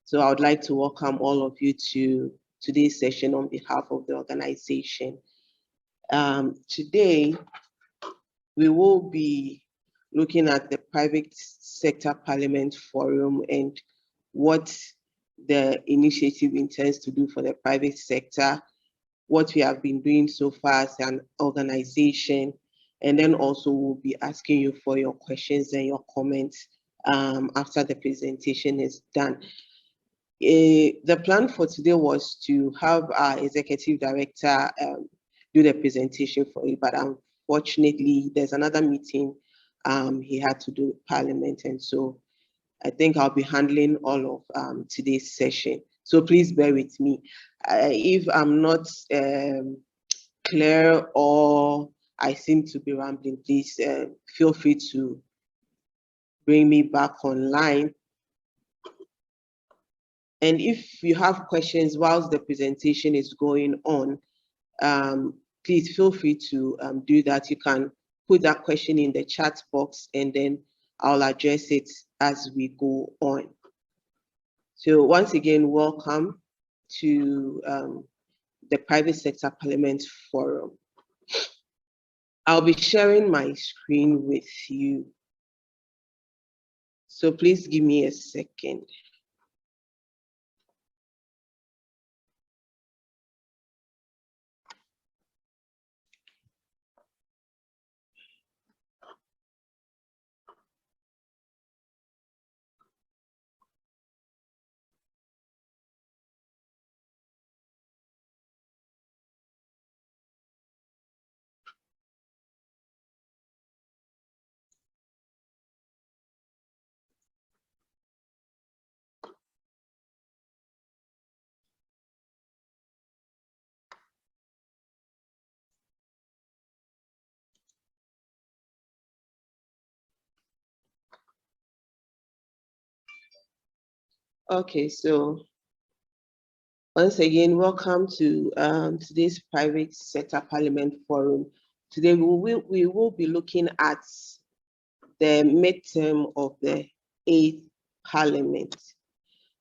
So I would like to welcome all of you to today's session on behalf of the organization. Today, we will be looking at the Private Sector Parliament Forum and what the initiative intends to do for the private sector, what we have been doing so far as an organization, and then also we'll be asking you for your questions and your comments after the presentation is done. The plan for today was to have our executive director do the presentation for you, but unfortunately, there's another meeting he had to do with Parliament, and so I think I'll be handling all of today's session. So please bear with me. If I'm not clear or I seem to be rambling, please feel free to bring me back online. And if you have questions whilst the presentation is going on, please feel free to do that. You can put that question in the chat box and then I'll address it as we go on. So once again, welcome to the Private Sector Parliament Forum. I'll be sharing my screen with you. So please give me a second. Okay, so once again, welcome to today's Private Sector Parliament Forum. Today we will be looking at the midterm of the 8th Parliament.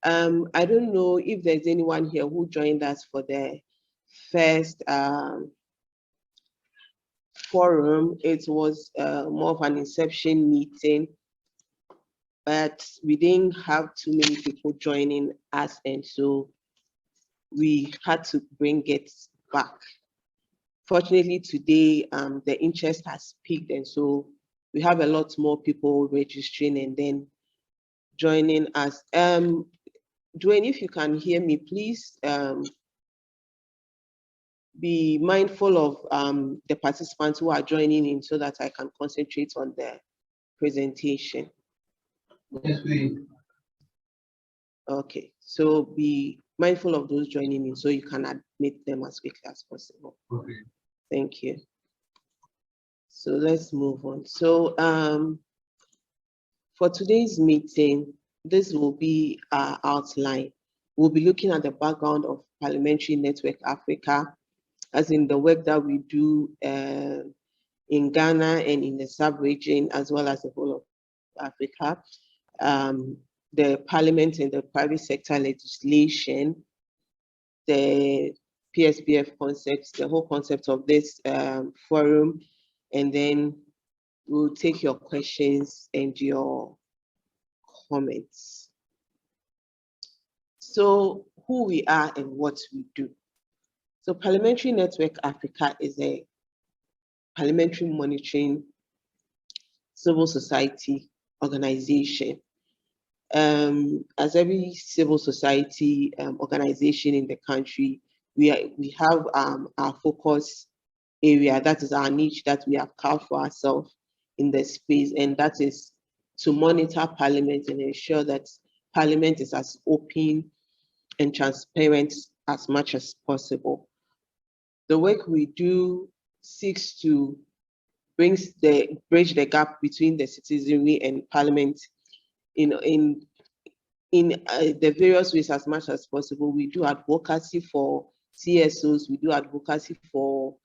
I don't know if there's anyone here who joined us for the first forum. It was more of an inception meeting, but we didn't have too many people joining us, and so we had to bring it back. Fortunately, today the interest has peaked, and so we have a lot more people registering and then joining us. Dwayne, if you can hear me, please be mindful of the participants who are joining in so that I can concentrate on the presentation. Yes, please. Okay, so be mindful of those joining in so you can admit them as quickly as possible. Okay. Thank you. So let's move on. So for today's meeting, this will be our outline. We'll be looking at the background of Parliamentary Network Africa, as in the work that we do in Ghana and in the sub-region, as well as the whole of Africa. The Parliament and the private sector legislation, the PSPF concepts, the whole concept of this forum, and then we'll take your questions and your comments. So who we are and what we do. So Parliamentary Network Africa is a parliamentary monitoring civil society organization. As every civil society organization in the country, we have our focus area, that is our niche that we have carved for ourselves in the space, and that is to monitor Parliament and ensure that Parliament is as open and transparent as much as possible. The work we do seeks to bridge the gap between the citizenry and Parliament in the various ways as much as possible. We do advocacy for CSOs, we do advocacy for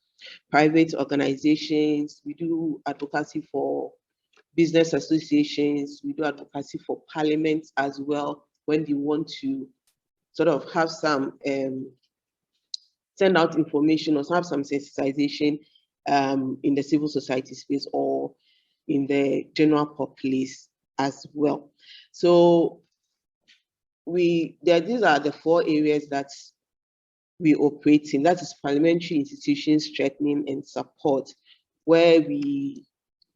private organizations, we do advocacy for business associations, we do advocacy for Parliament as well, when they want to sort of have some send out information or have some sensitization in the civil society space or in the general populace as well. So these are the 4 areas that we operate in. That is parliamentary institutions strengthening and support, where we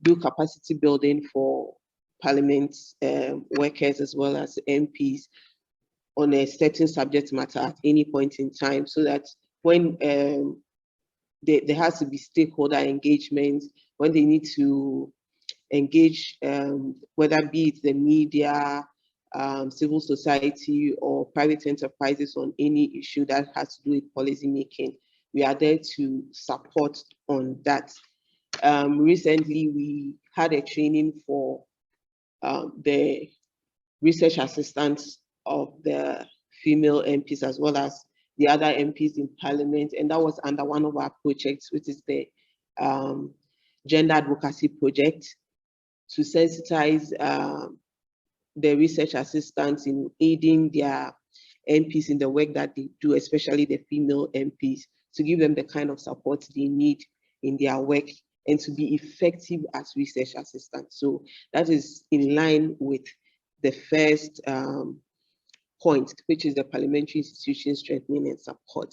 do capacity building for parliament workers as well as MPs on a certain subject matter at any point in time, so that when there has to be stakeholder engagement, when they need to engage, whether be it the media, civil society, or private enterprises on any issue that has to do with policy making, we are there to support on that. Recently, we had a training for the research assistants of the female MPs as well as the other MPs in Parliament, and that was under one of our projects, which is the Gender Advocacy Project, to sensitize the research assistants in aiding their MPs in the work that they do, especially the female MPs, to give them the kind of support they need in their work and to be effective as research assistants. So that is in line with the first point, which is the parliamentary institution strengthening and support.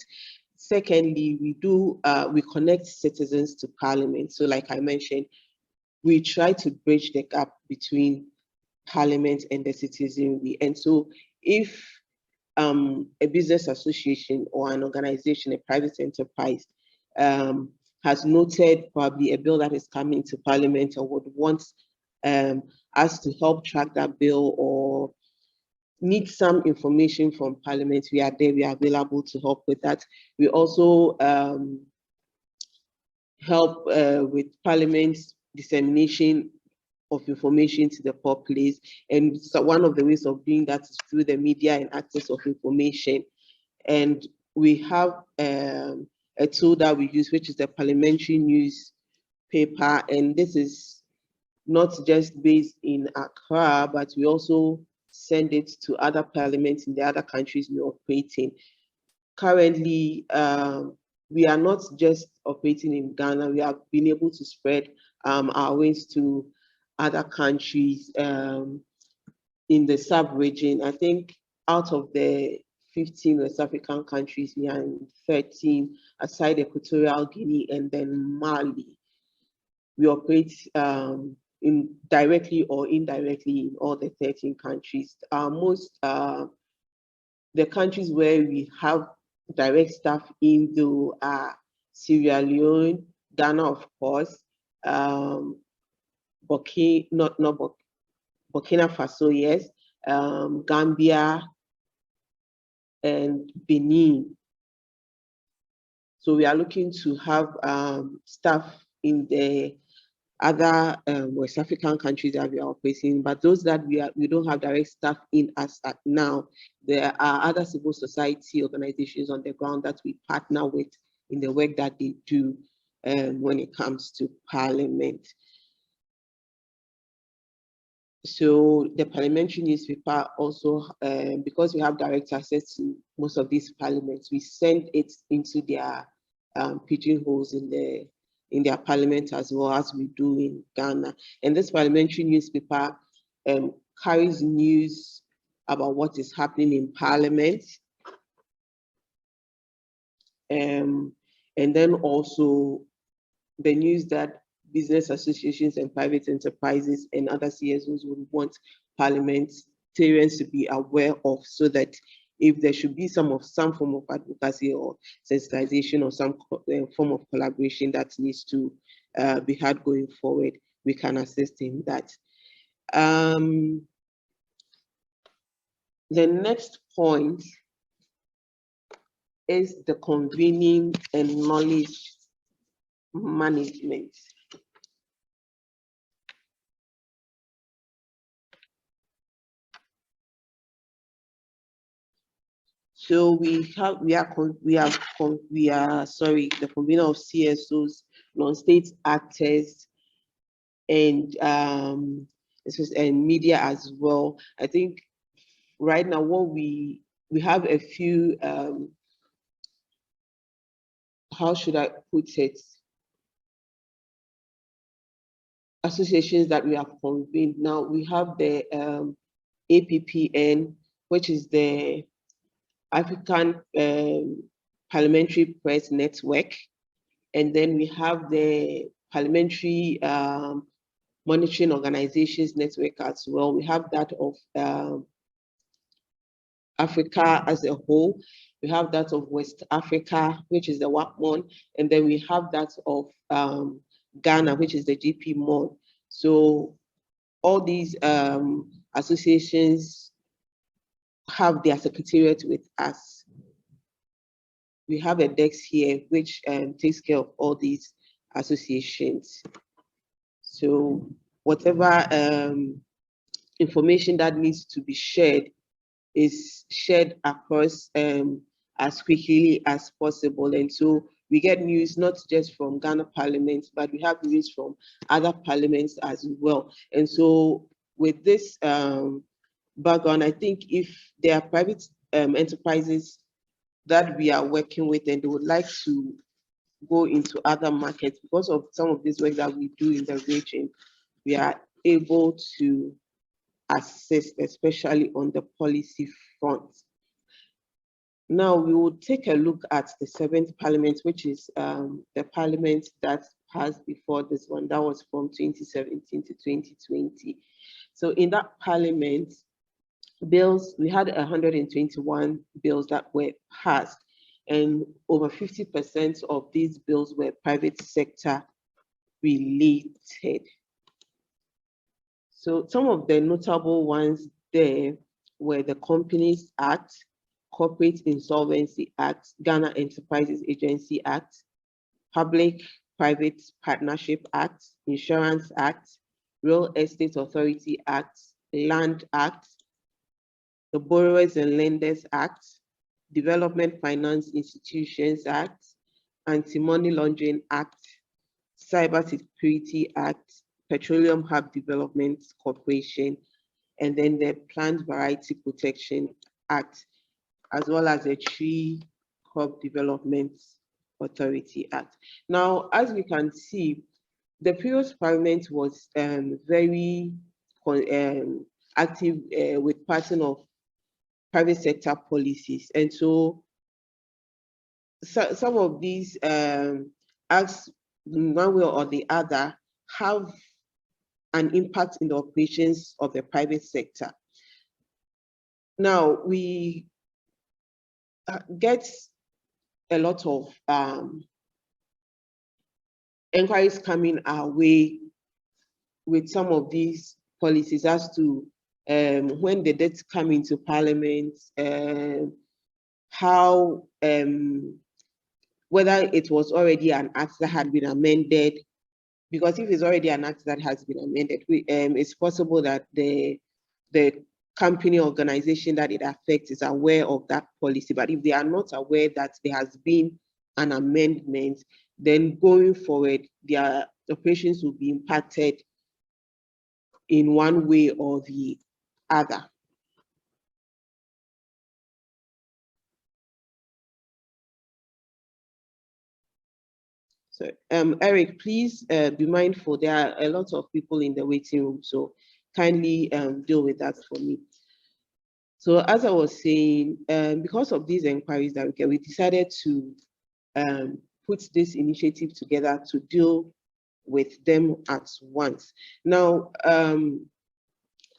Secondly, we connect citizens to Parliament. So like I mentioned, we try to bridge the gap between Parliament and the citizenry. And so if a business association or an organization, a private enterprise, has noted probably a bill that is coming to Parliament or would want us to help track that bill or need some information from Parliament, we are there, we are available to help with that. We also help with Parliament's dissemination of information to the populace. And so one of the ways of doing that is through the media and access of information. And we have a tool that we use, which is the parliamentary newspaper. And this is not just based in Accra, but we also send it to other parliaments in the other countries we operate in. Currently, we are not just operating in Ghana, we have been able to spread our wings to other countries in the sub-region. I think out of the 15 West African countries, we are in 13, aside Equatorial Guinea and then Mali. We operate directly or indirectly in all the 13 countries. The countries where we have direct staff in though are Sierra Leone, Ghana, of course, Burkina Faso, yes, Gambia, and Benin. So we are looking to have staff in the other West African countries that we are operating, but those that we don't have direct staff in as at now, there are other civil society organizations on the ground that we partner with in the work that they do when it comes to Parliament. So the parliamentary newspaper also, because we have direct access to most of these parliaments, we send it into their pigeonholes in their parliament as well as we do in Ghana. And this parliamentary newspaper carries news about what is happening in Parliament. And then also the news that business associations and private enterprises and other CSOs would want parliamentarians to be aware of, so that if there should be some form of advocacy or sensitization or some form of collaboration that needs to be had going forward, we can assist in that. The next point is the convening and knowledge management. So the convener of CSOs, non-state actors, and media as well. I think right now what we have a few how should I put it, associations that we have convened. Now we have the APPN, which is the African Parliamentary Press Network, and then we have the Parliamentary Monitoring Organizations Network as well. We have that of Africa as a whole. We have that of West Africa, which is the WAPMON, and then we have that of Ghana, which is the GP-MON. So all these associations have their secretariat with us. We have a desk here which takes care of all these associations. So whatever information that needs to be shared is shared across as quickly as possible. And so we get news not just from Ghana Parliament, but we have news from other parliaments as well. And so with this background, I think if there are private enterprises that we are working with and they would like to go into other markets because of some of this work that we do in the region, we are able to assist, especially on the policy front. Now we will take a look at the 7th Parliament, which is the Parliament that passed before this one. That was from 2017 to 2020. So in that Parliament, bills, we had 121 bills that were passed, and over 50% of these bills were private sector related. So some of the notable ones there were the Companies Act, Corporate Insolvency Act, Ghana Enterprises Agency Act, Public-Private Partnership Act, Insurance Act, Real Estate Authority Act, Land Act, the Borrowers and Lenders Act, Development Finance Institutions Act, Anti-Money Laundering Act, Cyber Security Act, Petroleum Hub Development Corporation, and then the Plant Variety Protection Act, as well as the Tree Crop Development Authority Act. Now, as we can see, the previous parliament was very active with passing of private sector policies. And so some of these acts, in one way or the other, have an impact in the operations of the private sector. Now, we get a lot of inquiries coming our way with some of these policies as to when the debts come into Parliament, how, whether it was already an act that had been amended, because if it's already an act that has been amended, it's possible that the company organization that it affects is aware of that policy. But if they are not aware that there has been an amendment, then going forward, their operations will be impacted in one way or the other. So, Eric, please be mindful. There are a lot of people in the waiting room, so kindly deal with that for me. So, as I was saying, because of these inquiries that we get, we decided to put this initiative together to deal with them at once. Now,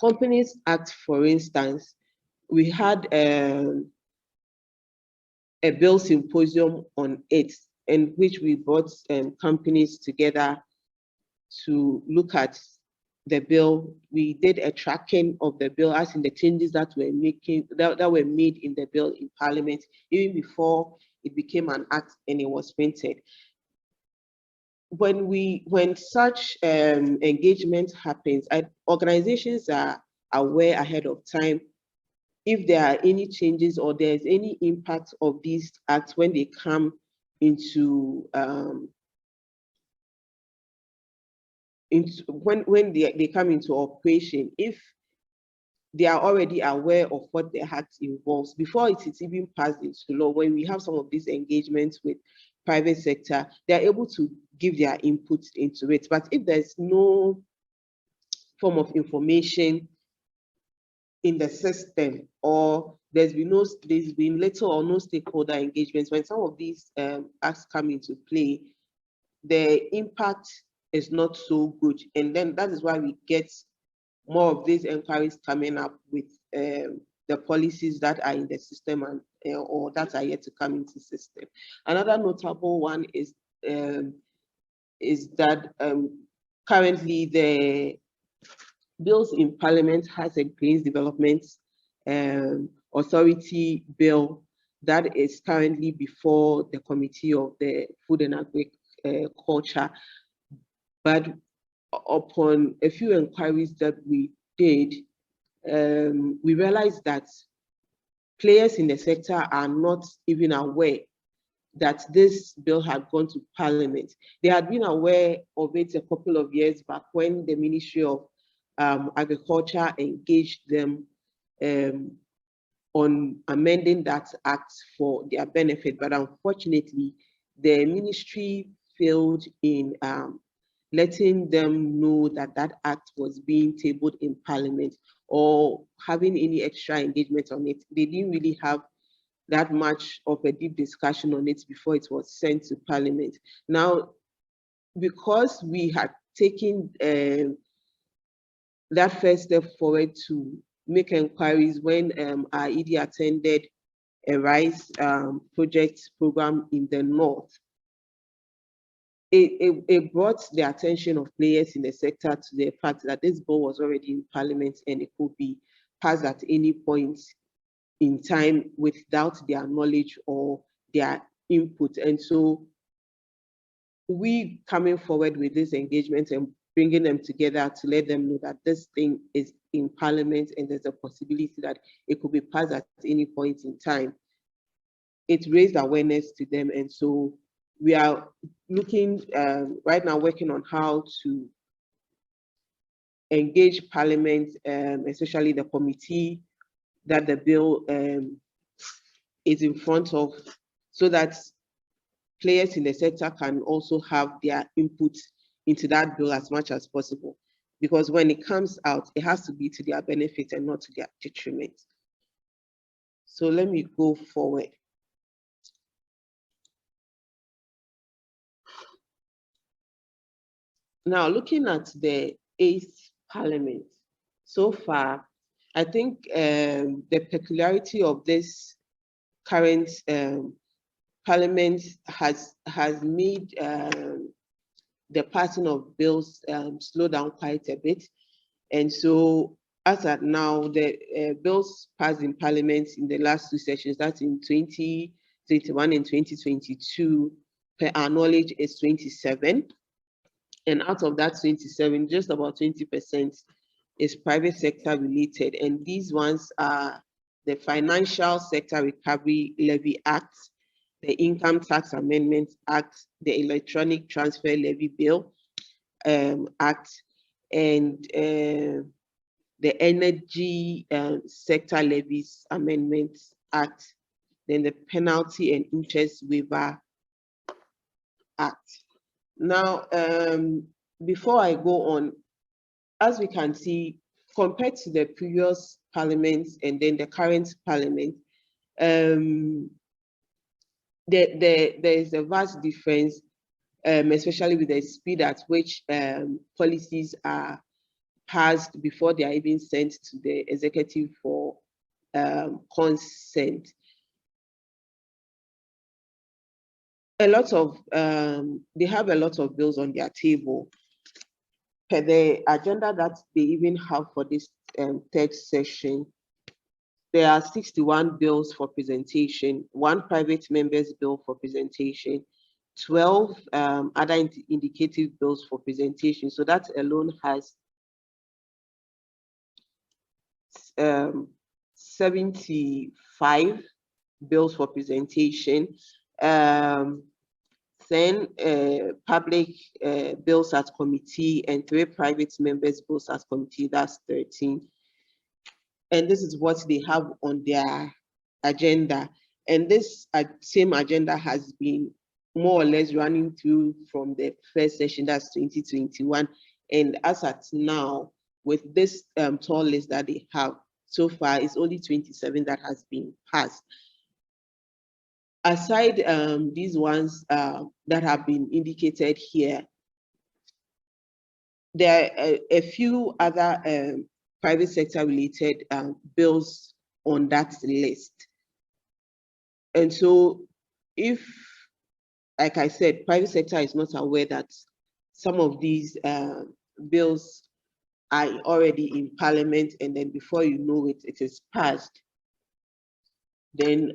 Companies Act, for instance, we had a bill symposium on it, in which we brought companies together to look at the bill. We did a tracking of the bill, as in the changes that were made in the bill in Parliament, even before it became an act and it was printed. When such engagement happens, organizations are aware ahead of time if there are any changes or there's any impact of these acts when they come into when they come into operation. If they are already aware of what the act involves before it is even passed into law. When we have some of these engagements with private sector, they are able to give their input into it. But if there's no form of information in the system, or there's been little or no stakeholder engagements, when some of these acts come into play, the impact is not so good. And then that is why we get more of these inquiries coming up with the policies that are in the system and or that are yet to come into the system. Another notable one is that currently the bills in Parliament has a Greens Development Authority bill that is currently before the Committee of the Food and Agriculture. But upon a few inquiries that we did, we realized that players in the sector are not even aware that this bill had gone to Parliament. They had been aware of it a couple of years back when the Ministry of Agriculture engaged them on amending that act for their benefit. But unfortunately, the ministry failed in letting them know that that act was being tabled in Parliament or having any extra engagement on it. They didn't really have that much of a deep discussion on it before it was sent to Parliament. Now, because we had taken that first step forward to make inquiries when our ED attended a rice project program in the north, it brought the attention of players in the sector to the fact that this bill was already in Parliament and it could be passed at any point in time without their knowledge or their input. And so we coming forward with this engagement and bringing them together to let them know that this thing is in Parliament and there's a possibility that it could be passed at any point in time. It raised awareness to them. And so we are looking right now, working on how to engage Parliament, especially the committee that the bill is in front of, so that players in the sector can also have their input into that bill as much as possible. Because when it comes out, it has to be to their benefit and not to their detriment. So let me go forward. Now, looking at the 8th Parliament, so far, I think the peculiarity of this current Parliament has made the passing of bills slow down quite a bit. And so as at now, the bills passed in Parliament in the last two sessions, that's in 2021 and 2022, per our knowledge is 27. And out of that 27, just about 20% is private sector related. And these ones are the Financial Sector Recovery Levy Act, the Income Tax Amendment Act, the Electronic Transfer Levy Bill Act, and the Energy Sector Levies Amendment Act, then the Penalty and Interest Waiver Act. Now, before I go on, as we can see, compared to the previous parliaments and then the current parliament, there is a vast difference, especially with the speed at which policies are passed before they are even sent to the executive for consent. They have a lot of bills on their table. Per the agenda that they even have for this third session, there are 61 bills for presentation, 1 private member's bill for presentation, 12 other indicative bills for presentation. So that alone has 75 bills for presentation. Then public bills at committee and 3 private members bills at committee, that's 13. and this is what they have on their agenda. And this same agenda has been more or less running through from the first session, that's 2021. And as at now, with this tall list that they have so far, it's only 27 that has been passed. Aside these ones that have been indicated here, there are a few other private sector related bills on that list. And so if, like I said, private sector is not aware that some of these bills are already in parliament, and then before you know it, it is passed, then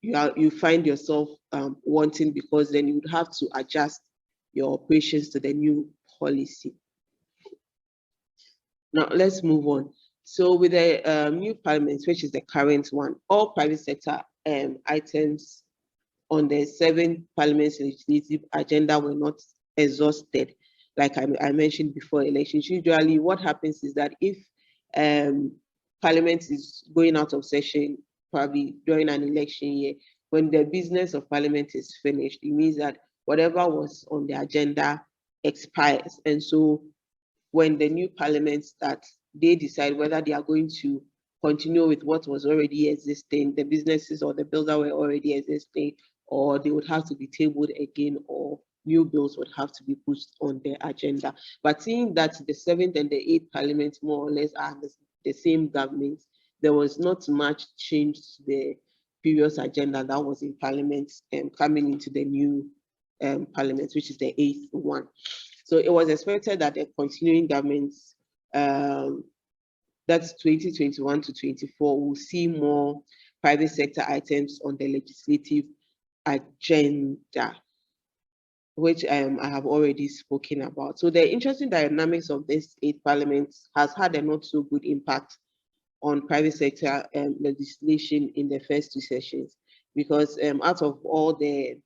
you find yourself wanting, because then you would have to adjust your operations to the new policy. Now let's move on. So with the new parliament, which is the current one, all private sector items on the 7th Parliament's legislative agenda were not exhausted. Like I mentioned before elections, usually what happens is that if Parliament is going out of session, probably during an election year, when the business of Parliament is finished, it means that whatever was on the agenda expires. And so when the new Parliament starts, they decide whether they are going to continue with what was already existing, the businesses or the bills that were already existing, or they would have to be tabled again, or new bills would have to be pushed on the agenda. But seeing that the 7th and the 8th Parliament more or less are the same government, there was not much change to the previous agenda that was in Parliament coming into the new Parliament, which is the 8th one. So it was expected that the continuing governments, that's 2021 to 24, will see more private sector items on the legislative agenda, which I have already spoken about. So the interesting dynamics of this 8th Parliament has had a not so good impact on private sector legislation in the first 2 sessions, because out of all the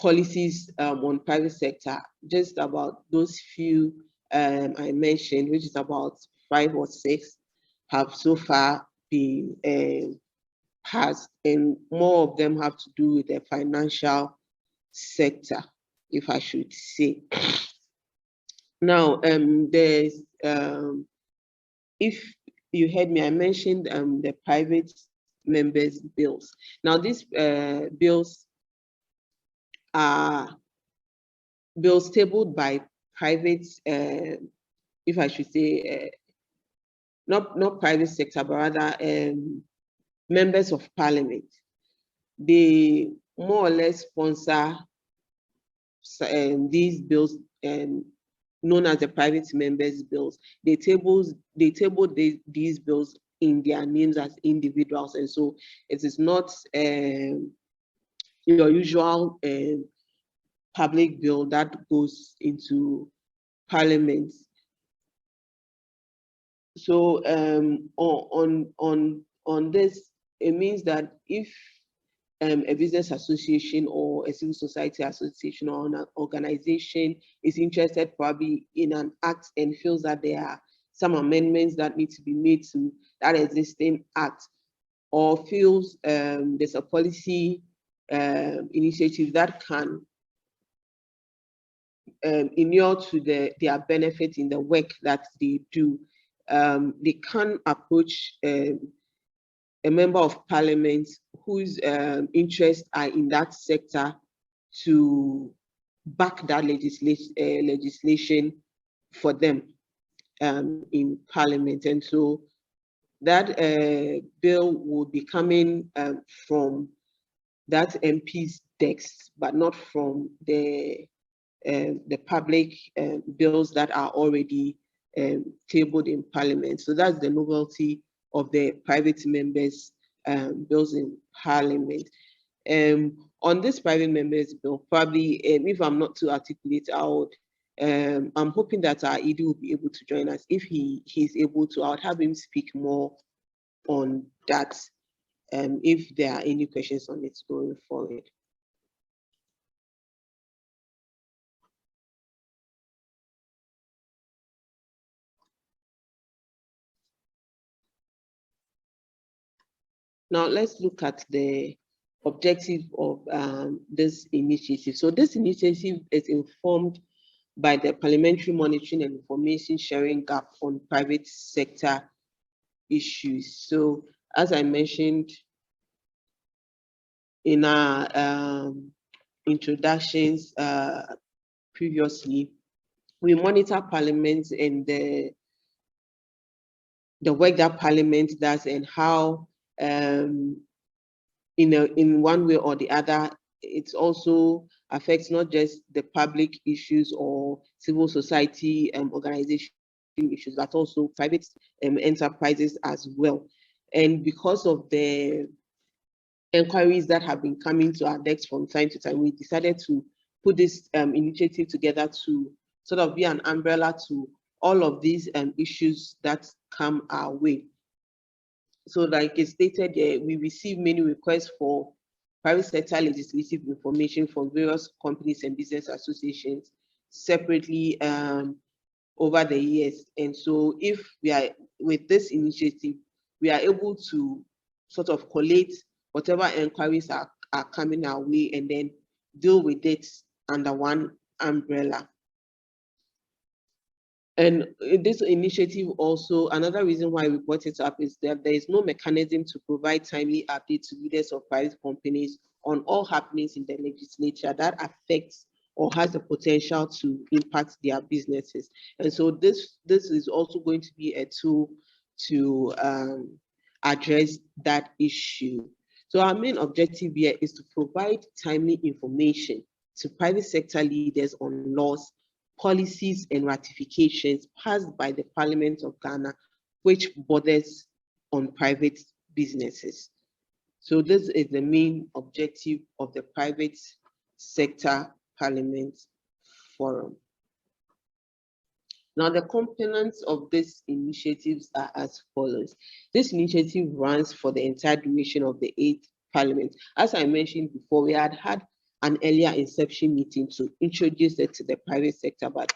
policies on private sector, just about those few I mentioned, which is about 5 or 6, have so far been passed, and more of them have to do with the financial sector, if I should say. Now, there's, if you heard me, I mentioned the private members' bills. Now, these bills are bills tabled by private, if I should say, not private sector, but rather members of parliament. They more or less sponsor these bills, known as the private members' bills. They tabled these bills in their names as individuals, and so it is not your usual public bill that goes into parliament. So on this, it means that if a business association or a civil society association or an organization is interested probably in an act and feels that there are some amendments that need to be made to that existing act, or feels there's a policy initiative that can inure to their benefit in the work that they do, they can approach a member of parliament whose interests are in that sector to back that legislation for them in parliament. And so that bill will be coming from that MP's desk, but not from the public bills that are already tabled in parliament. So that's the novelty of the private members' bills in parliament. On this private members bill, probably if I'm not too articulate, I'm hoping that our ED will be able to join us. If he's able to, I would have him speak more on that, if there are any questions on it going forward. Now let's look at the objective of this initiative. So this initiative is informed by the Parliamentary Monitoring and Information Sharing Gap on Private Sector Issues. So as I mentioned in our introductions previously, we monitor Parliament and the work that Parliament does and how in one way or the other, it also affects not just the public issues or civil society organization issues, but also private enterprises as well. And because of the inquiries that have been coming to our desk from time to time, we decided to put this initiative together to sort of be an umbrella to all of these issues that come our way. So like it's stated there, we receive many requests for private sector legislative information from various companies and business associations separately over the years. And so if we are with this initiative, we are able to sort of collate whatever inquiries are coming our way and then deal with it under one umbrella. And this initiative also, another reason why we brought it up is that there is no mechanism to provide timely updates to leaders of private companies on all happenings in the legislature that affects or has the potential to impact their businesses. And so this is also going to be a tool to address that issue. So our main objective here is to provide timely information to private sector leaders on laws, policies and ratifications passed by the Parliament of Ghana, which borders on private businesses. So this is the main objective of the Private Sector Parliament Forum. Now, the components of these initiatives are as follows. This initiative runs for the entire duration of the 8th Parliament. As I mentioned before, we had an earlier inception meeting to introduce it to the private sector, but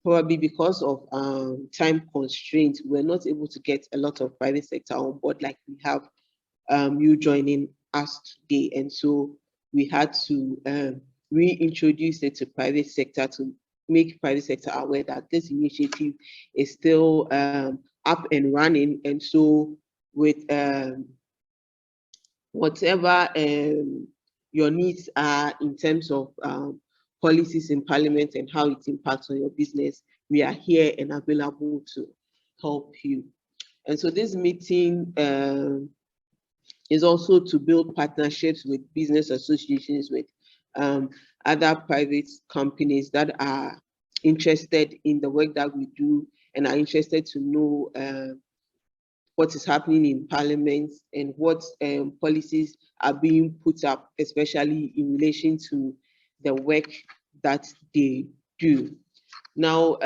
probably because of time constraints, we're not able to get a lot of private sector on board like we have you joining us today. And so we had to reintroduce it to private sector to make private sector aware that this initiative is still up and running. And so with whatever your needs are in terms of policies in Parliament and how it impacts on your business, we are here and available to help you. And so this meeting is also to build partnerships with business associations, with other private companies that are interested in the work that we do and are interested to know what is happening in Parliament and what policies are being put up, especially in relation to the work that they do. Now,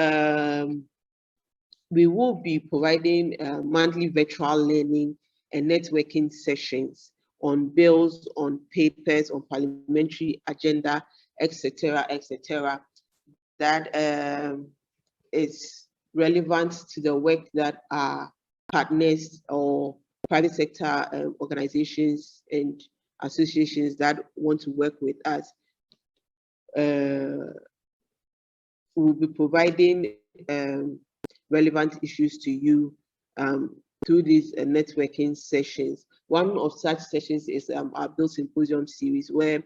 we will be providing monthly virtual learning and networking sessions on bills, on papers, on parliamentary agenda, etc., that is relevant to the work that our partners or private sector organizations and associations that want to work with us will be providing relevant issues to you through these networking sessions. One of such sessions is our Bill Symposium series, where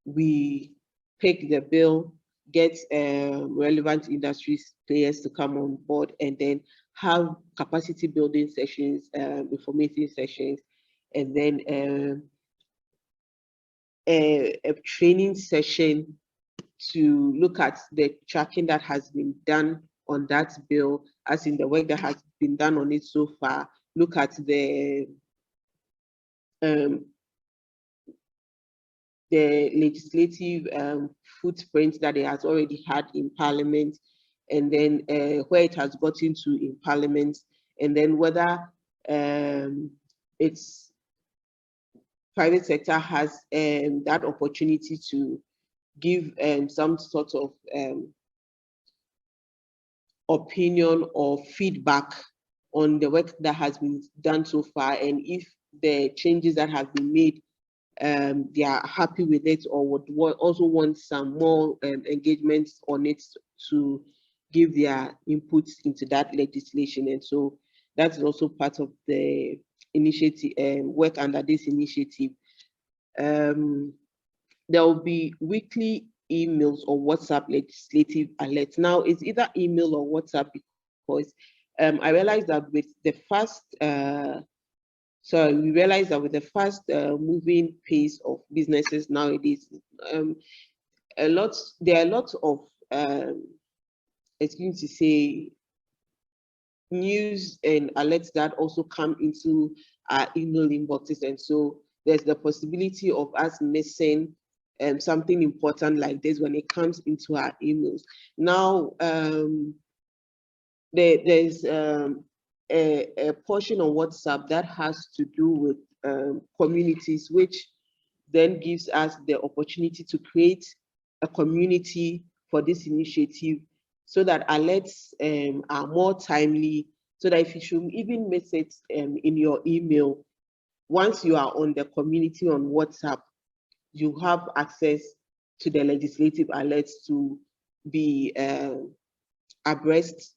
we pick the bill, get relevant industry players to come on board, and then have capacity building sessions, informative sessions, and then a training session to look at the tracking that has been done on that bill, as in the work that has been done on it so far, look at the legislative footprint that it has already had in Parliament, and then where it has gotten to in Parliament, and then whether its private sector has that opportunity to give some sort of opinion or feedback on the work that has been done so far, and if the changes that have been made, they are happy with it, or would also want some more engagements on it to give their inputs into that legislation. And so that's also part of the initiative, work under this initiative. There will be weekly emails or WhatsApp legislative alerts. Now it's either email or WhatsApp because I realized that with the fast we realized that with the fast moving pace of businesses nowadays, there are lots of it's going to say news and alerts that also come into our email inboxes, and so there's the possibility of us missing something important like this when it comes into our emails. Now, there's a portion on WhatsApp that has to do with communities, which then gives us the opportunity to create a community for this initiative so that alerts are more timely, so that if you should even miss it in your email, once you are on the community on WhatsApp, you have access to the legislative alerts to be abreast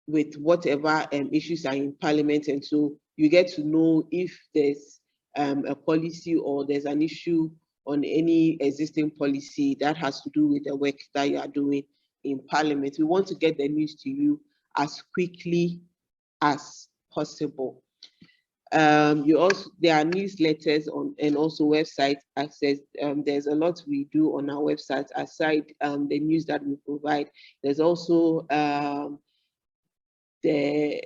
with whatever issues are in Parliament. And so you get to know if there's a policy or there's an issue on any existing policy that has to do with the work that you are doing in Parliament. We want to get the news to you as quickly as possible. There are newsletters on and also website access. There's a lot we do on our website aside the news that we provide. There's also the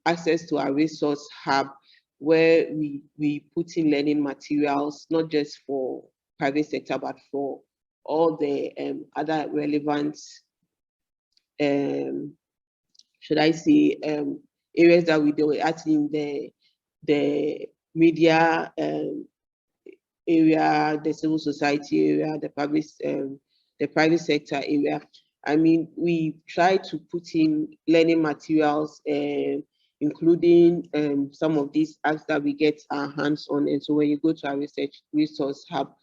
access to our resource hub, where we put in learning materials, not just for private sector, but for all the other relevant, should I say, areas that we do, actually in the media area, the civil society area, the private sector area. I mean, we try to put in learning materials, including some of these apps that we get our hands on. And so when you go to our resource hub,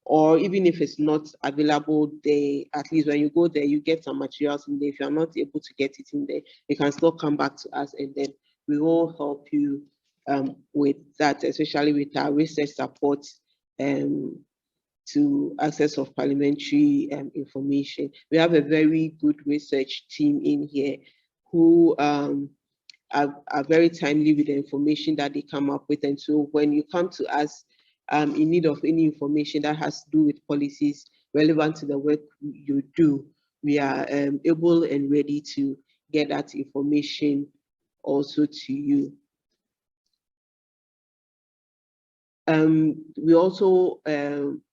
or even if it's not available there, at least when you go there, you get some materials in there. If you're not able to get it in there, you can still come back to us, and then we will help you with that, especially with our research support to access of parliamentary information. We have a very good research team in here who are very timely with the information that they come up with. And so when you come to us in need of any information that has to do with policies relevant to the work you do, we are able and ready to get that information also to you. We also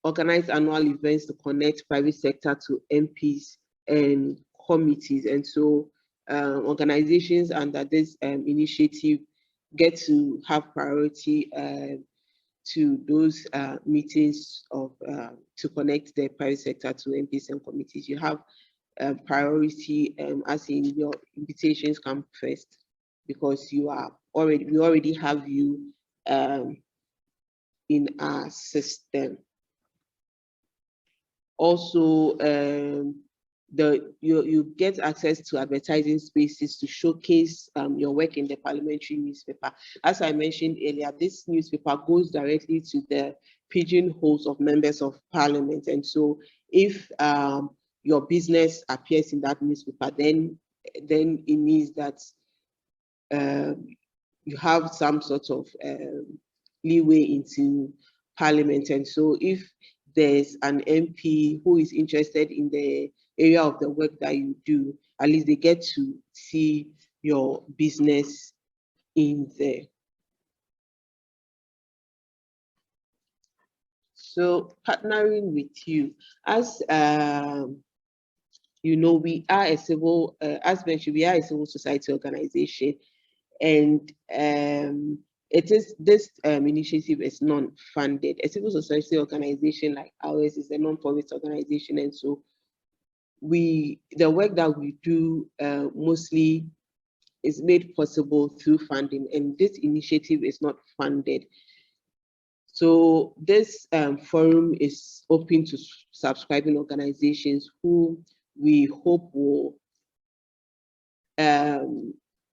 organize annual events to connect private sector to MPs and committees. And so organizations under this initiative get to have priority to those meetings of to connect the private sector to MPs and committees. You have priority as in your invitations come first, because we already have you in our system. Also, you get access to advertising spaces to showcase your work in the parliamentary newspaper. As I mentioned earlier, this newspaper goes directly to the pigeonholes of members of parliament. And so if your business appears in that newspaper, then it means that you have some sort of leeway into Parliament. And so if there's an MP who is interested in the area of the work that you do, at least they get to see your business in there. So partnering with you, as you know, we are a civil, as mentioned, we are a civil society organization, and this initiative is non-funded. A civil society organization like ours is a non-profit organization, and so the work that we do mostly is made possible through funding, and this initiative is not funded. So this forum is open to subscribing organizations who we hope will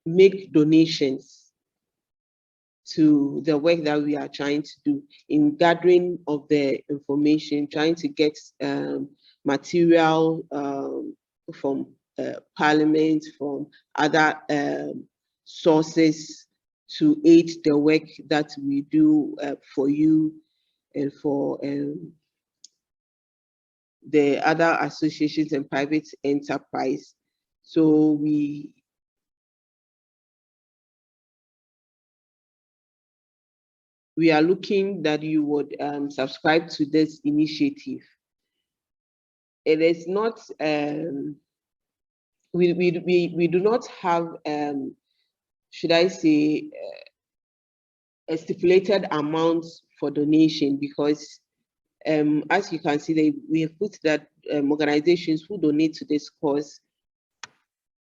make donations to the work that we are trying to do in gathering of the information, trying to get material from Parliament, from other sources to aid the work that we do for you and for the other associations and private enterprise. So we are looking that you would subscribe to this initiative. It is not, we do not have, should I say, a stipulated amount for donation, because as you can see, we have put that organizations who donate to this cause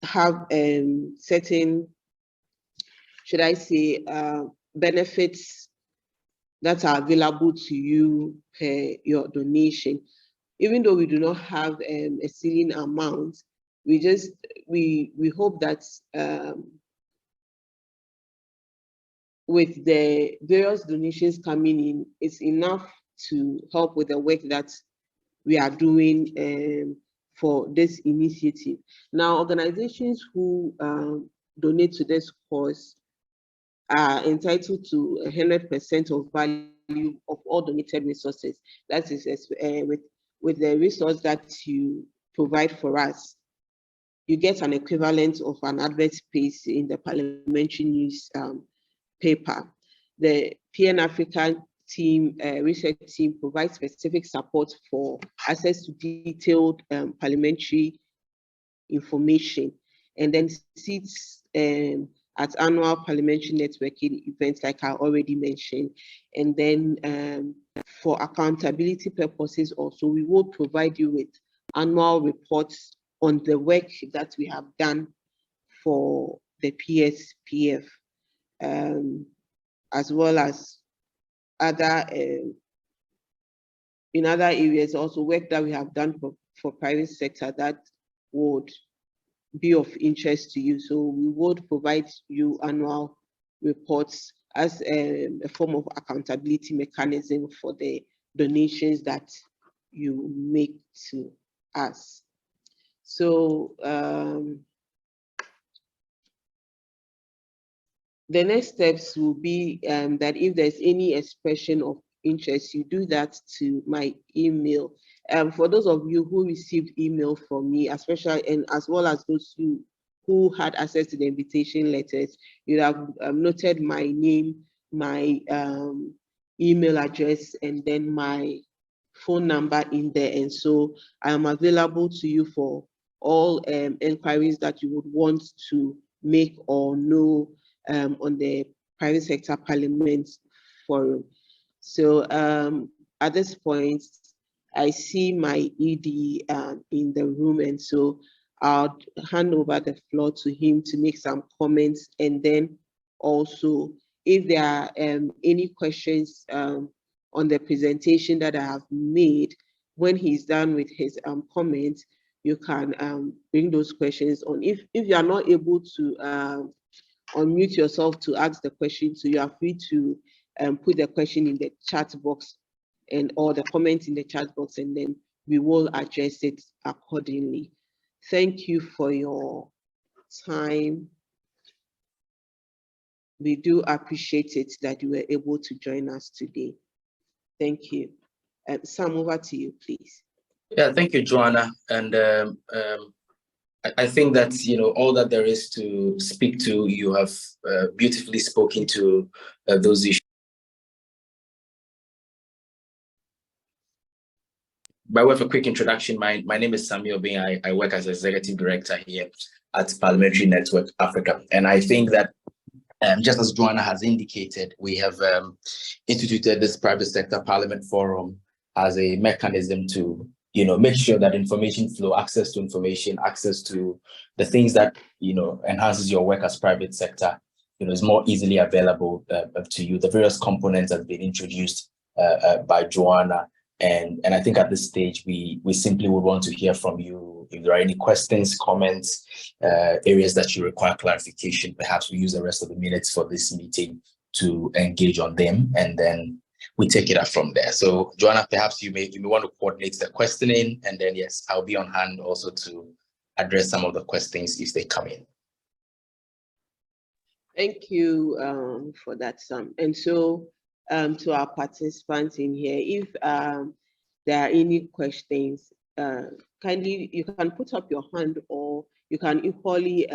have certain, should I say, benefits that are available to you per your donation. Even though we do not have a ceiling amount, we hope that with the various donations coming in, it's enough to help with the work that we are doing for this initiative. Now, organizations who donate to this cause are entitled to 100% of value of all donated resources. That is with the resource that you provide for us, you get an equivalent of an advert space in the parliamentary news paper. The PN Africa team, research team, provides specific support for access to detailed parliamentary information, and then sits at annual parliamentary networking events like I already mentioned. And then for accountability purposes also, we will provide you with annual reports on the work that we have done for the PSPF, as well as other in other areas also work that we have done for private sector that would be of interest to you. So we would provide you annual reports as a form of accountability mechanism for the donations that you make to us. So the next steps will be that if there's any expression of interest, you do that to my email. For those of you who received email from me, especially and as well as those who had access to the invitation letters, you have noted my name, my email address, and then my phone number in there. And so I am available to you for all inquiries that you would want to make or know on the private sector parliament forum. So at this point, I see my ED in the room, and so I'll hand over the floor to him to make some comments, and then also if there are any questions on the presentation that I have made, when he's done with his comments, you can bring those questions on. If you are not able to unmute yourself to ask the question, so you are free to put the question in the chat box or the comment in the chat box, and then we will address it accordingly. Thank you for your time. We do appreciate it that you were able to join us today. Thank you. Sam, over to you, please. Yeah, thank you, Joanna. And I think that, all that there is to speak to, you have beautifully spoken to those issues. By way of a quick introduction, my name is Samuel Bin. I work as Executive Director here at Parliamentary Network Africa. And I think that just as Joanna has indicated, we have instituted this Private Sector Parliament Forum as a mechanism to make sure that information flow, access to information, access to the things that, enhances your work as private sector, is more easily available to you. The various components have been introduced by Joanna. And I think at this stage, we simply would want to hear from you. If there are any questions, comments, areas that you require clarification, perhaps we use the rest of the minutes for this meeting to engage on them, and then we take it up from there. So Joanna, perhaps you may want to coordinate the questioning, and then yes, I'll be on hand also to address some of the questions if they come in. Thank you for that, Sam. And so to our participants in here, if there are any questions, kindly you can put up your hand, or you can equally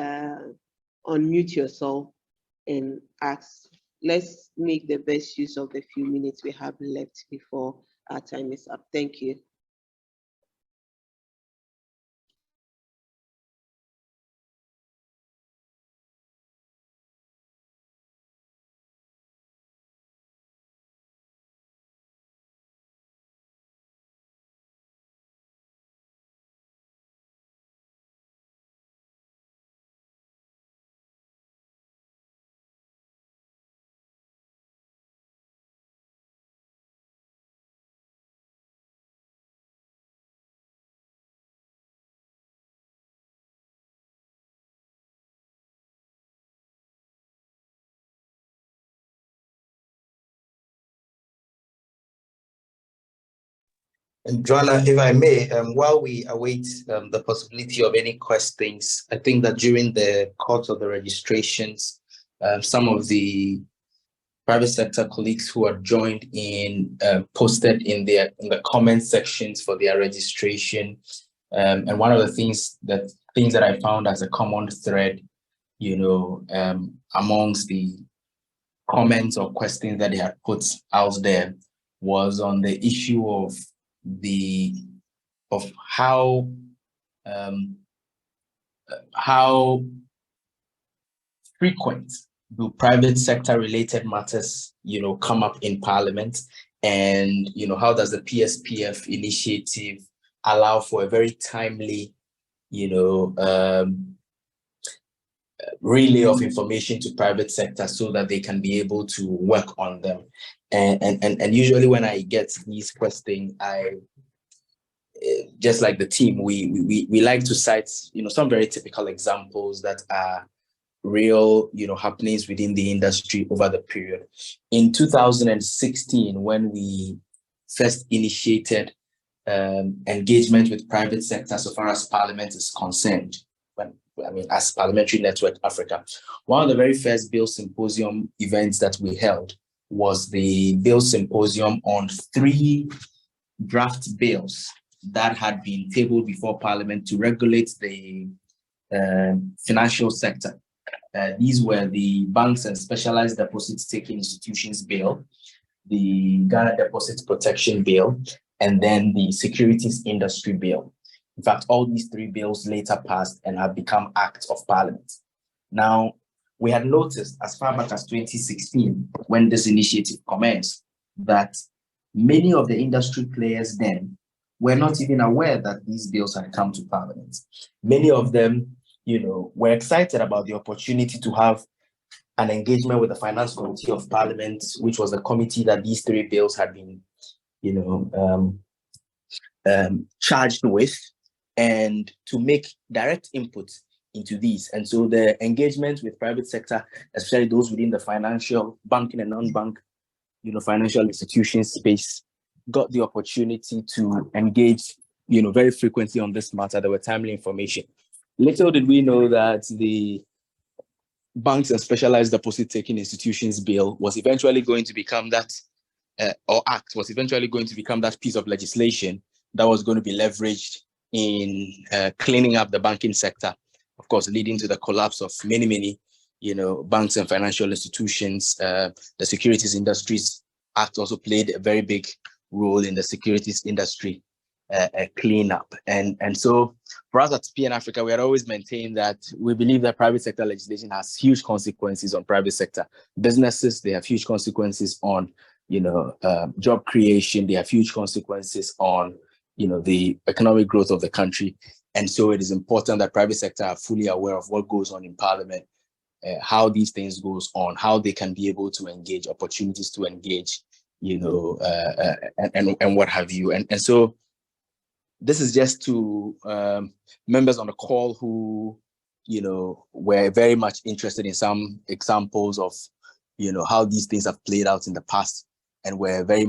unmute yourself and ask. Let's make the best use of the few minutes we have left before our time is up. Thank you. And Joanna, if I may, while we await the possibility of any questions, I think that during the course of the registrations, some of the private sector colleagues who are joined in posted in the comment sections for their registration. And one of the things that I found as a common thread, amongst the comments or questions that they had put out there was on the issue of how frequent do private sector related matters, come up in Parliament, and how does the PSPF initiative allow for a very timely, relay of information to private sector so that they can be able to work on them. And usually when I get these questions, I just like the team, we like to cite some very typical examples that are real happenings within the industry over the period. In 2016, when we first initiated engagement with private sector so far as Parliament is concerned, as Parliamentary Network Africa, one of the very first Bill Symposium events that we held was the Bill Symposium on 3 draft bills that had been tabled before Parliament to regulate the financial sector. These were the Banks and Specialized Deposit-Taking Institutions Bill, the Ghana Deposit Protection Bill, and then the Securities Industry Bill. In fact, all these 3 bills later passed and have become acts of Parliament. Now, we had noticed as far back as 2016, when this initiative commenced, that many of the industry players then were not even aware that these bills had come to Parliament. Many of them, were excited about the opportunity to have an engagement with the Finance Committee of Parliament, which was the committee that these 3 bills had been, charged with, and to make direct input into these. And so the engagement with private sector, especially those within the financial, banking and non-bank, financial institutions space, got the opportunity to engage, very frequently on this matter. There were timely information. Little did we know that the Banks and Specialized Deposit-Taking Institutions Bill was eventually going to become that, was eventually going to become that piece of legislation that was going to be leveraged in cleaning up the banking sector, of course, leading to the collapse of many, banks and financial institutions. The Securities Industries Act also played a very big role in the securities industry cleanup. And so for us at PN Africa, we had always maintained that we believe that private sector legislation has huge consequences on private sector businesses. They have huge consequences on, job creation. They have huge consequences on, the economic growth of the country. And so it is important that private sector are fully aware of what goes on in Parliament, how these things goes on, how they can be able to engage, opportunities to engage, and what have you. And so this is just to members on the call who, were very much interested in some examples of, how these things have played out in the past, and were very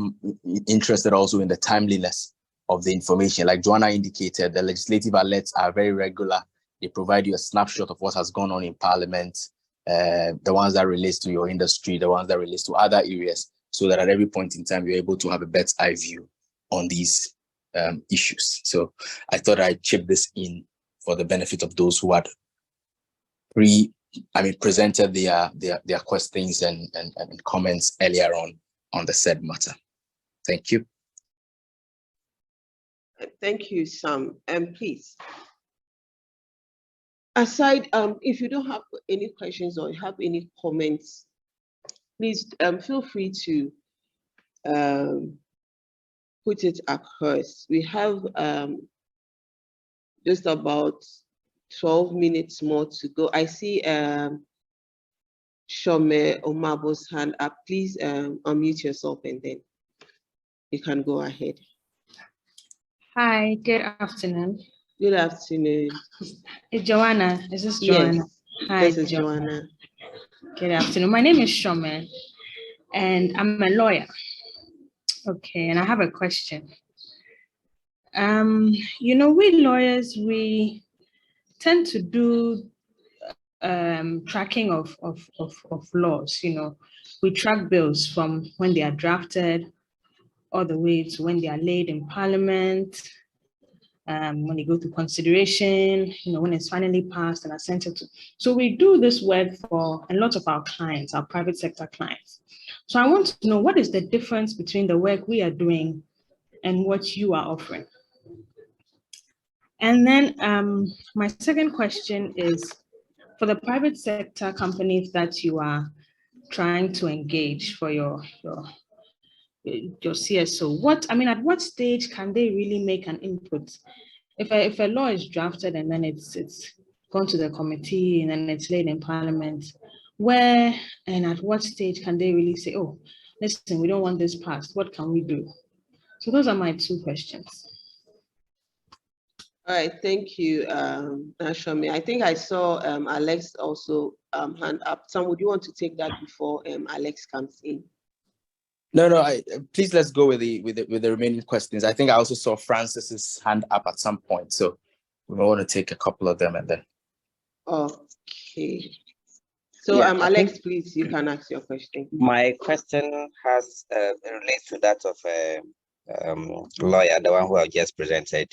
interested also in the timeliness of the information. Like Joanna indicated, the legislative alerts are very regular. They provide you a snapshot of what has gone on in Parliament, the ones that relates to your industry, the ones that relates to other areas, so that at every point in time, you're able to have a bird's eye view on these issues. So I thought I'd chip this in for the benefit of those who had presented their questions and comments earlier on the said matter. Thank you. Thank you, Sam. Please, aside, if you don't have any questions or have any comments, please feel free to put it across. We have just about 12 minutes more to go. I see Shome Omabo's hand up. Please unmute yourself and then you can go ahead. Hi, good afternoon. Good afternoon. It's Joanna. Is this Joanna? Yes, Hi, this is Joanna. Good afternoon. My name is Shome and I'm a lawyer. Okay, and I have a question. We lawyers, we tend to do tracking of laws. We track bills from when they are drafted all the way to when they are laid in Parliament, when they go through consideration, when it's finally passed and assented to. So we do this work for a lot of our clients, our private sector clients. So I want to know, what is the difference between the work we are doing and what you are offering? And then my second question is, for the private sector companies that you are trying to engage for your CSO, at what stage can they really make an input? If a law is drafted and then it's gone to the committee and then it's laid in Parliament, where and at what stage can they really say, oh, listen, we don't want this passed, what can we do? So those are my two questions. All right, thank you, Shome. I think I saw Alex also hand up. Sam, would you want to take that before Alex comes in? No. Please, let's go with the remaining questions. I think I also saw Francis's hand up at some point, so we want to take a couple of them and then. Okay. So Alex, please, you can ask your question. My question has relates to that of lawyer, the one who I just presented.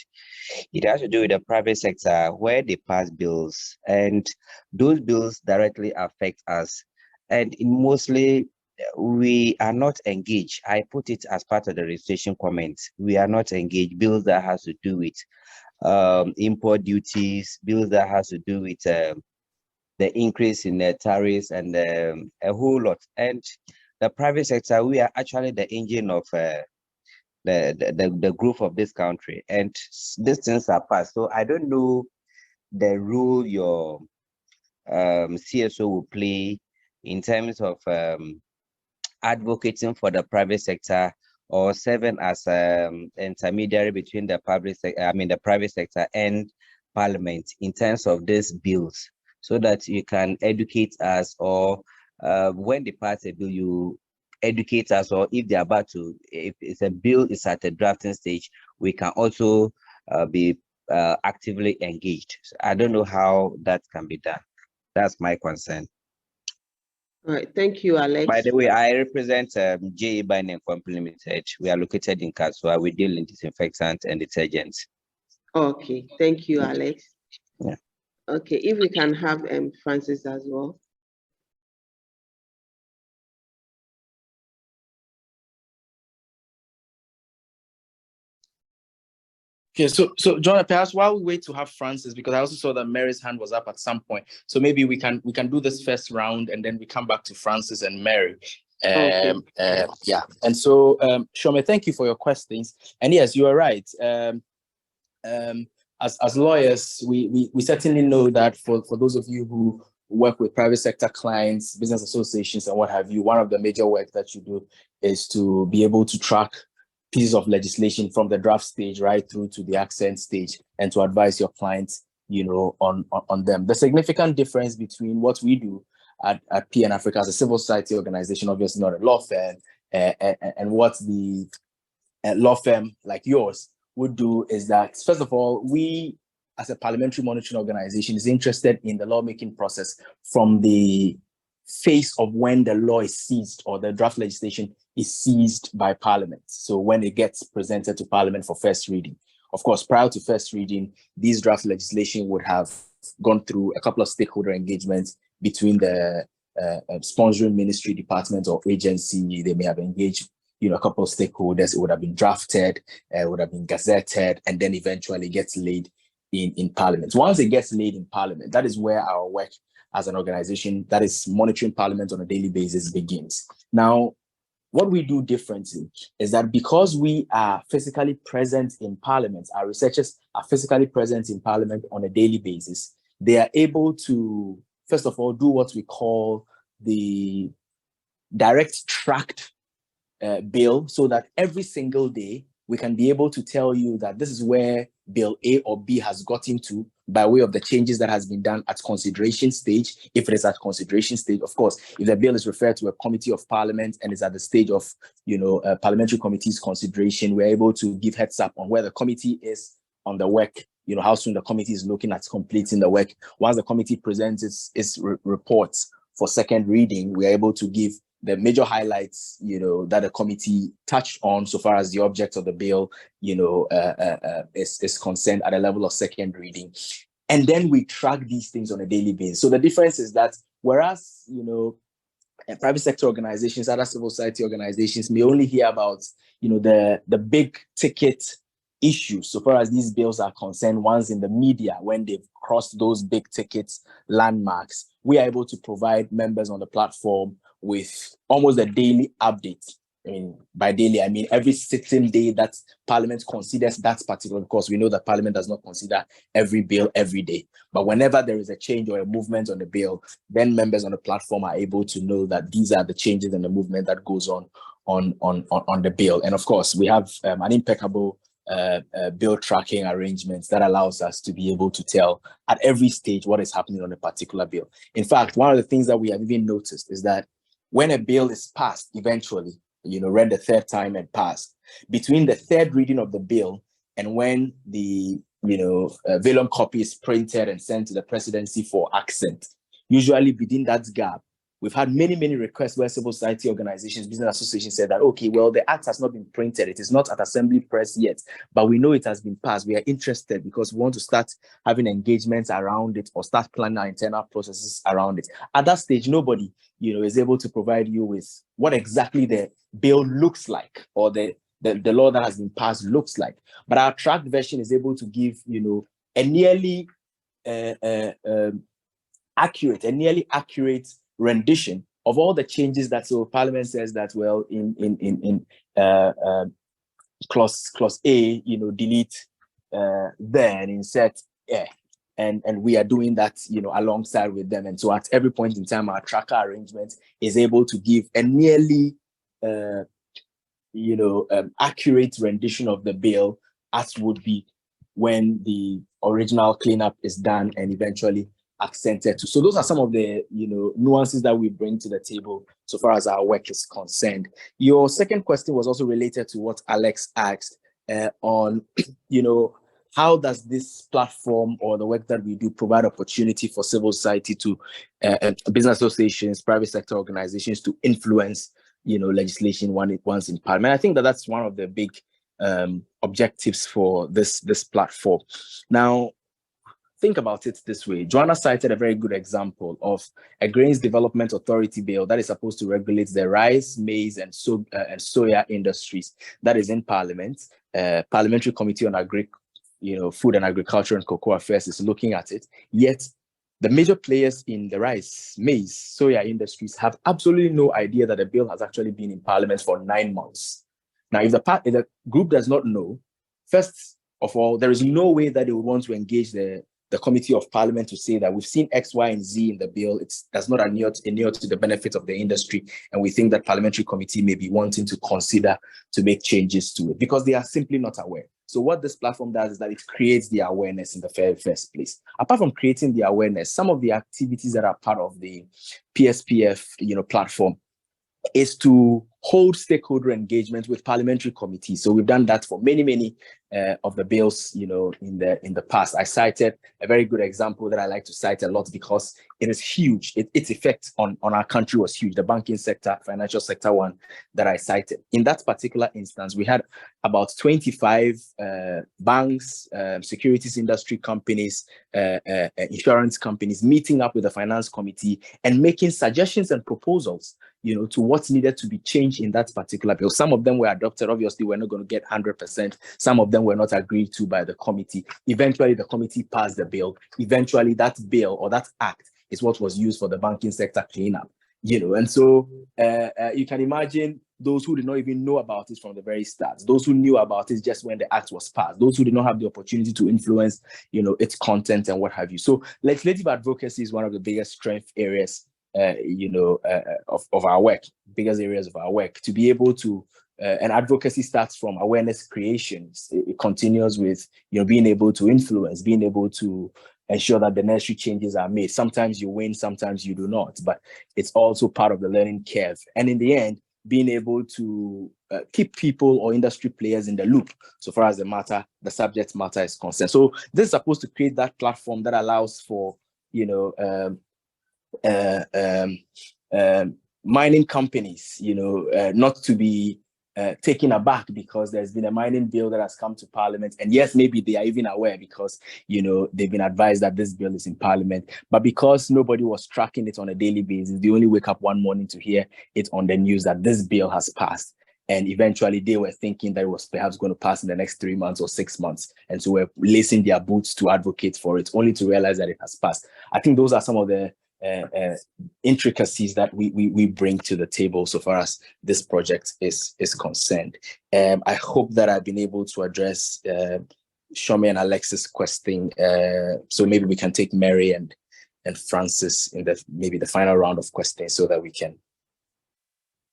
It has to do with the private sector where they pass bills, and those bills directly affect us. And mostly we are not engaged. I put it as part of the registration comments. We are not engaged. Bills that has to do with import duties, bills that has to do with the increase in the tariffs and a whole lot. And the private sector, we are actually the engine of the growth of this country, and these things are passed. So I don't know the role your CSO will play in terms of advocating for the private sector or serving as intermediary between the the private sector and Parliament in terms of these bills, so that you can educate us, or when they pass a bill, you educate us, or if they're about to, if it's a bill is at a drafting stage, we can also be actively engaged. So I don't know how that can be done. That's my concern. All right, thank you, Alex. By the way, I represent JA Binding Company Limited. We are located in Kaswa. We deal in disinfectants and detergents. Okay, thank you, Alex. Yeah. Okay, if we can have Francis as well. Okay, so John, perhaps while we wait to have Francis, because I also saw that Mary's hand was up at some point. So maybe we can do this first round and then we come back to Francis and Mary. Yeah. And so Shome, thank you for your questions. And yes, you are right. as lawyers, we certainly know that for those of you who work with private sector clients, business associations, and what have you, one of the major work that you do is to be able to track pieces of legislation from the draft stage right through to the accent stage, and to advise your clients, on them. The significant difference between what we do at PN Africa as a civil society organization, obviously not a law firm, and what the law firm like yours would do is that, first of all, we as a parliamentary monitoring organization is interested in the lawmaking process from the phase of when the law is seized or the draft legislation is seized by Parliament. So when it gets presented to Parliament for first reading. Of course, prior to first reading, these draft legislation would have gone through a couple of stakeholder engagements between the sponsoring ministry, department, or agency. They may have engaged a couple of stakeholders. It would have been drafted, would have been gazetted, and then eventually gets laid in Parliament. Once it gets laid in Parliament, that is where our work as an organization that is monitoring Parliament on a daily basis begins. Now, what we do differently is that because we are physically present in Parliament, our researchers are physically present in Parliament on a daily basis, they are able to, first of all, do what we call the direct tracked bill, so that every single day we can be able to tell you that this is where bill A or B has gotten to by way of the changes that has been done at consideration stage. If it is at consideration stage, of course, if the bill is referred to a committee of parliament and is at the stage of, parliamentary committee's consideration, we're able to give heads up on where the committee is on the work, how soon the committee is looking at completing the work. Once the committee presents its reports for second reading, we're able to give the major highlights, that the committee touched on so far as the object of the bill, is concerned at a level of second reading. And then we track these things on a daily basis. So the difference is that whereas, private sector organizations, other civil society organizations may only hear about, the big ticket issues so far as these bills are concerned once in the media, when they've crossed those big ticket landmarks, we are able to provide members on the platform with almost a daily update. I mean, by daily, I mean every sitting day that Parliament considers that particular. Of course, we know that Parliament does not consider every bill every day, but whenever there is a change or a movement on the bill, then members on the platform are able to know that these are the changes and the movement that goes on the bill. And of course, we have an impeccable bill tracking arrangements that allows us to be able to tell at every stage what is happening on a particular bill. In fact, one of the things that we have even noticed is that when a bill is passed, eventually, read the third time and passed, between the third reading of the bill and when the, vellum copy is printed and sent to the presidency for accent, usually within that gap, we've had many, many requests where civil society organizations, business associations said that, okay, well, the act has not been printed. It is not at assembly press yet, but we know it has been passed. We are interested because we want to start having engagements around it or start planning our internal processes around it. At that stage, nobody, is able to provide you with what exactly the bill looks like or the law that has been passed looks like. But our tracked version is able to give, a nearly accurate rendition of all the changes that, so Parliament says that, well, in clause A, delete then insert and we are doing that, alongside with them. And so at every point in time, our tracker arrangement is able to give a nearly accurate rendition of the bill as would be when the original cleanup is done and eventually accented to. So those are some of the nuances that we bring to the table so far as our work is concerned. Your second question was also related to what Alex asked on how does this platform or the work that we do provide opportunity for civil society to business associations, private sector organizations to influence legislation once in Parliament. I think that that's one of the big objectives for this platform. Now, think about it this way. Joanna cited a very good example of a Grains Development Authority bill that is supposed to regulate the rice, maize, and soya industries that is in Parliament. Parliamentary Committee on Food and Agriculture and Cocoa Affairs is looking at it. Yet, the major players in the rice, maize, soya industries have absolutely no idea that the bill has actually been in Parliament for 9 months. Now, if the group does not know, first, of all, there is no way that they would want to engage the Committee of Parliament to say that we've seen X, Y, and Z in the bill. That's not inure to the benefit of the industry. And we think that parliamentary committee may be wanting to consider to make changes to it because they are simply not aware. So what this platform does is that it creates the awareness in the first place. Apart from creating the awareness, some of the activities that are part of the PSPF, platform is to hold stakeholder engagement with parliamentary committees. So we've done that for many of the bills, in the past. I cited a very good example that I like to cite a lot because it is huge. Its effect on our country was huge. The banking sector, financial sector one that I cited. In that particular instance, we had about 25 banks, securities industry companies, insurance companies meeting up with the finance committee and making suggestions and proposals to what's needed to be changed in that particular bill. Some of them were adopted. Obviously, we're not going to get 100%. Some of them were not agreed to by the committee. Eventually, the committee passed the bill. Eventually, that bill or that act is what was used for the banking sector cleanup. And so you can imagine those who did not even know about it from the very start, those who knew about it just when the act was passed, those who did not have the opportunity to influence, its content and what have you. So legislative advocacy is one of the biggest strength areas of our work, biggest areas of our work, to be able to, and advocacy starts from awareness creation. It continues with, being able to influence, being able to ensure that the necessary changes are made. Sometimes you win, sometimes you do not, but it's also part of the learning curve. And in the end, being able to keep people or industry players in the loop so far as the subject matter is concerned. So this is supposed to create that platform that allows for, mining companies, not to be taken aback because there's been a mining bill that has come to Parliament. And yes, maybe they are even aware because, they've been advised that this bill is in Parliament. But because nobody was tracking it on a daily basis, they only wake up one morning to hear it on the news that this bill has passed. And eventually they were thinking that it was perhaps going to pass in the next 3 months or 6 months. And so we're lacing their boots to advocate for it, only to realize that it has passed. I think those are some of the intricacies that we bring to the table so far as this project is concerned. I hope that I've been able to address Shome and Alexis' question. So maybe we can take Mary and Francis in maybe the final round of questions so that we can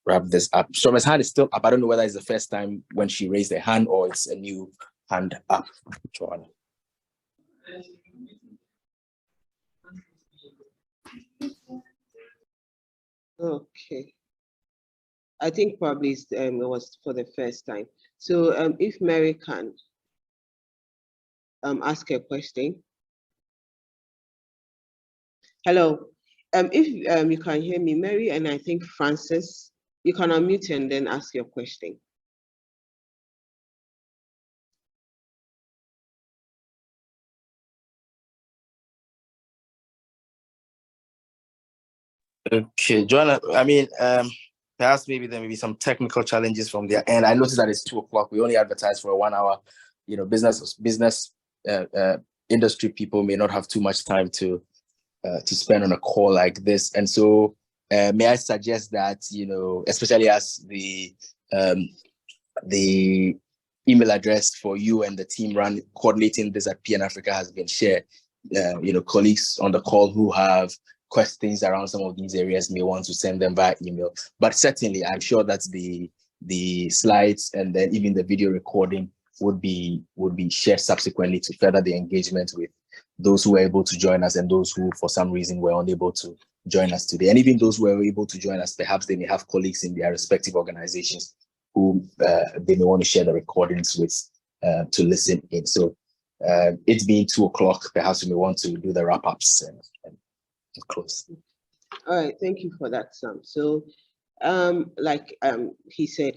wrap this up. Shome's hand is still up. I don't know whether it's the first time when she raised her hand or it's a new hand up. Joanna. Okay. I think probably it was for the first time. So if Mary can ask a question. Hello. If you can hear me, Mary, and I think Francis, you can unmute and then ask your question. Okay, Joanna, I mean, perhaps maybe there may be some technical challenges from their end. I noticed that it's 2:00. We only advertise for a 1 hour. Business industry people may not have too much time to spend on a call like this. And so may I suggest that, especially as the email address for you and the team coordinating this at PN Africa has been shared. Colleagues on the call who have questions around some of these areas may want to send them via email. But certainly, I'm sure that the slides and then even the video recording would be shared subsequently to further the engagement with those who were able to join us and those who, for some reason, were unable to join us today. And even those who were able to join us, perhaps they may have colleagues in their respective organizations who they may want to share the recordings with to listen in. So it's being 2:00, perhaps we may want to do the wrap-ups and close. All right, thank you for that, Sam. So like he said,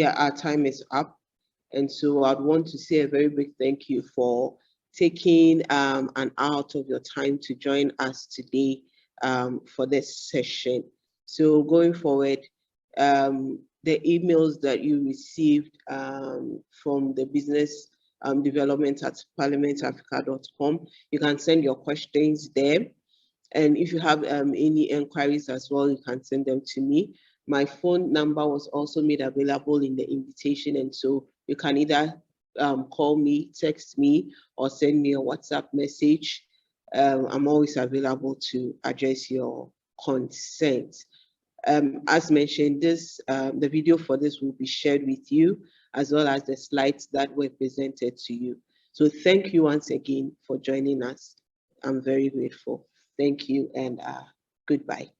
our time is up. And so I'd want to say a very big thank you for taking an hour out of your time to join us today for this session. So going forward, the emails that you received from the business development at parliamentafrica.com, you can send your questions there. And if you have any inquiries as well, you can send them to me. My phone number was also made available in the invitation, and so you can either call me, text me, or send me a WhatsApp message. I'm always available to address your concerns. As mentioned, the video for this will be shared with you, as well as the slides that were presented to you. So thank you once again for joining us. I'm very grateful. Thank you and goodbye.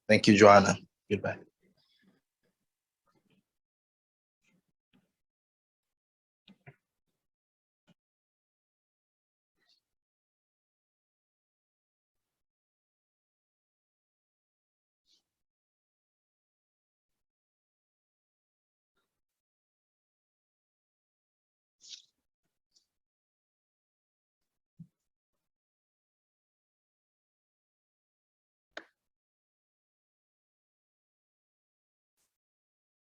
Thank you, Joanna. Goodbye.